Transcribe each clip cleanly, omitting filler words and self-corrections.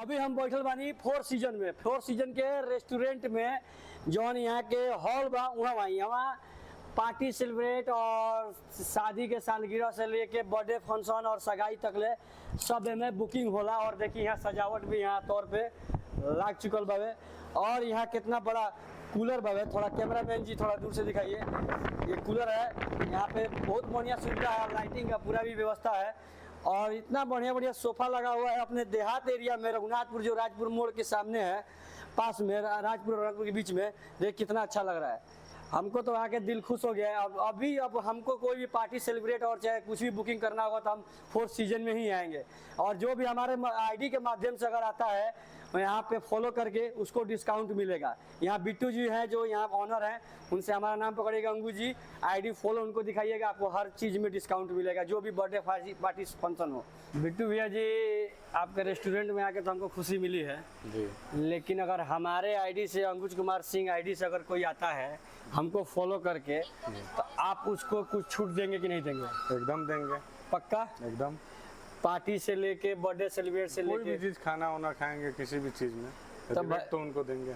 अभी हम बैठल बानी फोर सीजन के रेस्टोरेंट में जौन यहाँ के हॉल बा वहाँ पार्टी सेलिब्रेट और शादी के सालगिरह से लेके बर्थडे फंक्शन और सगाई तक ले सब में बुकिंग होला। और देखिए यहाँ सजावट भी यहाँ तौर पे लाग चुकल बावे। और यहाँ कितना बड़ा कूलर बावे, थोड़ा कैमरा मैन जी थोड़ा दूर से दिखाइए। ये कूलर है, यहाँ पे बहुत बढ़िया सुविधा है, लाइटिंग का पूरा भी व्यवस्था है और इतना बढ़िया बढ़िया सोफा लगा हुआ है अपने देहात एरिया में रघुनाथपुर, जो राजपुर मोड़ के सामने है, पास में राजपुर और रघुनाथपुर के बीच में। देख कितना अच्छा लग रहा है, हमको तो आके दिल खुश हो गया है। अब हमको कोई भी पार्टी सेलिब्रेट और चाहे कुछ भी बुकिंग करना होगा तो हम फोर्थ सीजन में ही आएंगे। और जो भी हमारे आईडी के माध्यम से अगर आता है यहाँ पे फॉलो करके उसको डिस्काउंट मिलेगा। यहाँ बिट्टू जी हैं जो यहाँ ऑनर हैं, उनसे हमारा नाम पकड़ेगा अंगू जी, आईडी फॉलो उनको दिखाइएगा, आपको हर चीज़ में डिस्काउंट मिलेगा जो भी बर्थडे पार्टी फंक्शन हो। बिट्टू भैया जी आपके रेस्टोरेंट में आके तो हमको खुशी मिली है जी, लेकिन अगर हमारे आईडी से अंकुश कुमार सिंह आईडी से अगर कोई आता है हमको फॉलो करके तो आप उसको कुछ छूट देंगे कि नहीं देंगे? एकदम देंगे। पक्का? एकदम। पार्टी से लेके बर्थडे सेलिब्रेट से लेके कोई भी चीज़ खाना वाना खाएंगे किसी भी चीज़ में तो उनको देंगे।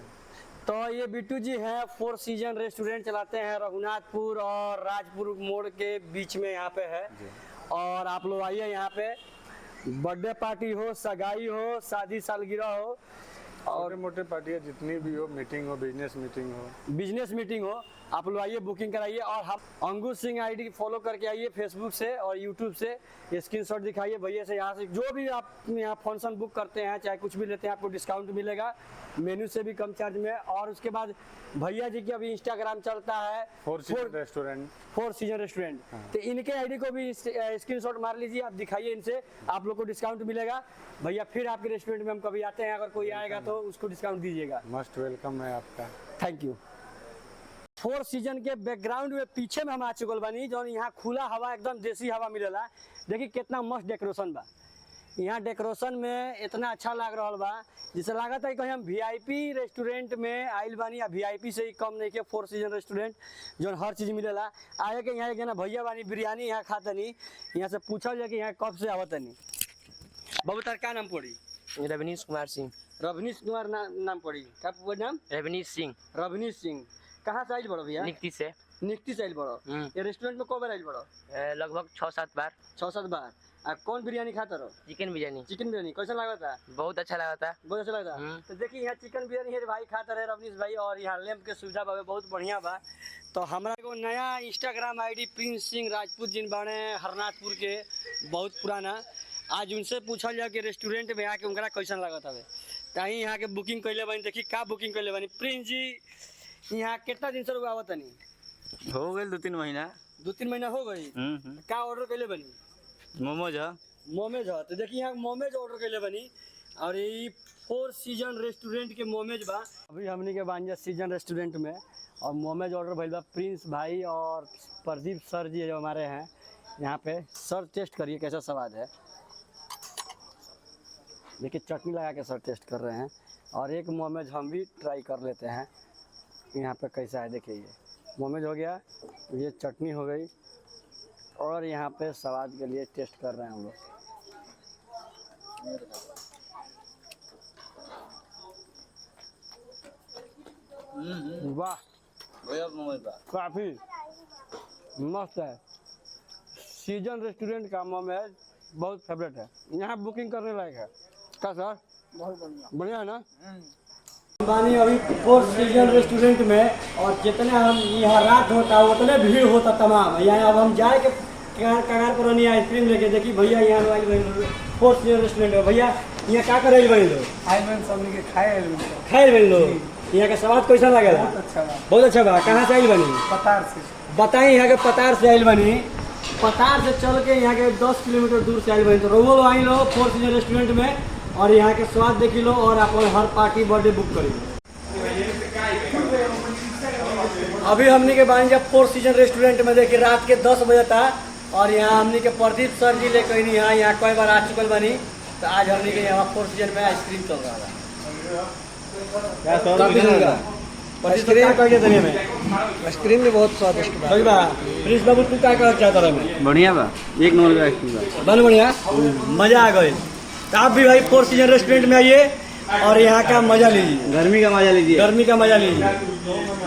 तो ये बिट्टू जी हैं, फोर सीजन रेस्टोरेंट चलाते हैं रघुनाथपुर और राजपुर मोड़ के बीच में यहाँ पे है। और आप लोग आइए यहाँ पे, बर्थडे पार्टी हो, सगाई हो, शादी सालगिरह हो और मोटे पार्टियाँ जितनी भी हो, मीटिंग हो, बिजनेस मीटिंग हो, आप लोग आइए बुकिंग कराइए। और हम अंकुश सिंह आईडी फॉलो करके आइए फेसबुक से और यूट्यूब से, स्क्रीनशॉट दिखाइए भैया से। यहाँ से जो भी आप यहाँ फंक्शन बुक करते हैं चाहे कुछ भी लेते हैं आपको डिस्काउंट मिलेगा, मेन्यू से भी कम चार्ज में। और उसके बाद भैया जी की अभी इंस्टाग्राम चलता है फोर सीजन रेस्टोरेंट, तो इनके आईडी को भी स्क्रीनशॉट मार लीजिए, आप दिखाइए इनसे, आप लोग को डिस्काउंट मिलेगा। भैया फिर आपके रेस्टोरेंट में हम कभी आते हैं, अगर कोई आएगा तो उसको डिस्काउंट दीजिएगा। मस्ट वेलकम है आपका। Thank you. फोर सीजन के बैकग्राउंड में पीछे में हम आ चुकल बानी, जो यहाँ खुला हवा एकदम देसी हवा मिलेला। देखिए कितना मस्त डेकोरेशन बा, यहाँ डेकोरेशन में इतना अच्छा लग रहा बा जिसे लगा था कि कहीं हम वीआईपी रेस्टोरेंट में आइल बानी, या वीआईपी से ही कम नहीं के फोर सीजन रेस्टोरेंट जो हर चीज़ मिलेला। आए के यहाँ ना भैया बानी बिरयानी यहाँ खातनी, यहाँ से पूछल जाए कि यहाँ कब से आवतनी। बाबू तार क्या नाम पड़ी? रवनीश कुमार सिंह। रवनीश कुमार नाम पड़ी, क्या नाम? रवनीश सिंह। रवनीश सिंह। कहाँ से आइल बड़ो भैया? निकती से आइल बड़ो। ये रेस्टोरेंट में कब बार आइल बड़ो? लगभग 6-7 बार। 6-7 बार। कौन बिरयानी खाता रहो? चिकन बिरयानी। कैसा लगा था? बहुत अच्छा लगा था। बहुत अच्छा लगा था। तो देखिए यहाँ चिकन बिरयानी है भाई खाता रहे रवनीश भाई, और यहाँ लैंप के सुविधा बा बहुत बढ़िया बा। तो हमारा को नया Instagram ID Prince Singh Rajput जिन बाने हरनाथपुर के, बहुत पुराना। आज उनसे पूछल जाए कि रेस्टोरेंट में आके उनका कैसन लगा था। कहीं यहाँ के बुकिंग कैले बनी, देखिए का बुकिंग कैले बनी। प्रिंस जी यहाँ कितना दिन से रुका आवत नहीं? हो गए 2-3 महीना। 2-3 महीना हो गई। क्या ऑर्डर कैले बनी? मोमोज है। तो देखिए यहाँ मोमेज ऑर्डर कैले बनी, और ये फोर सीजन रेस्टोरेंट के मोमेज बा। अभी हमने के बांजा सीजन रेस्टोरेंट में और मोमेज ऑर्डर भइल बा। प्रिंस भाई और प्रदीप सर जी जो हमारे हैं यहाँ पे, सर टेस्ट करिए कैसा स्वाद है। देखिए चटनी लगा के सर टेस्ट कर रहे हैं, और एक मोमेज हम भी ट्राई कर लेते हैं यहाँ पे कैसा है। देखिए ये मोमेज हो गया, ये चटनी हो गई, और यहाँ पे स्वाद के लिए टेस्ट कर रहे हैं हम लोग। वाह काफ़ी मस्त है। सीजन रेस्टोरेंट का मोमेज बहुत फेवरेट है, यहाँ बुकिंग करने लायक है। क्या सर? बहुत बढ़िया है ना? बानी अभी फोर सीजन रेस्टोरेंट में, और जितना हम यहाँ रात होता उतने भीड़ होता तमाम। यहाँ अब हम जाए के कगार पर नहीं आइसक्रीम लेके। देखिए भैया यहाँ फोर सीजन रेस्टोरेंट है। भैया यहाँ क्या करे बनी लो? खाए बनी लो। यहाँ का स्वाद कैसा लगेगा? बहुत अच्छा बा। कहाँ से आइल बनी? पतार से। बताइए यहाँ के पतार से आइल बनी। पतार से चल के यहाँ के 10 किलोमीटर दूर से आइल बनी। तो रोवो आई लो फोर सीजन रेस्टोरेंट में, और यहाँ के स्वाद देखी लो, और आप हर पार्टी बर्थडे बुक करी। अभी हमने के बानी जब फोर सीजन रेस्टोरेंट में देखिए रात के 10 बजे था, और यहाँ हमने के प्रदीप सर जी ले कहीं यहाँ कई बार आ चुकल बनी। तो आज हमने के यहाँ फोर सीजन में आइसक्रीम चल रहा था। आइसक्रीम भी बहुत स्वादिष्ट बा। प्रिंस बाबू तू क्या कहना चाहता रहा? बढ़िया बा, एक नंबर का आइसक्रीम बा। बढ़िया, मजा आ गई। तो आप भी भाई फोर सीजन रेस्टोरेंट में आइए और यहाँ का मजा लीजिए, गर्मी का मजा लीजिए। गर्मी का मजा लीजिए।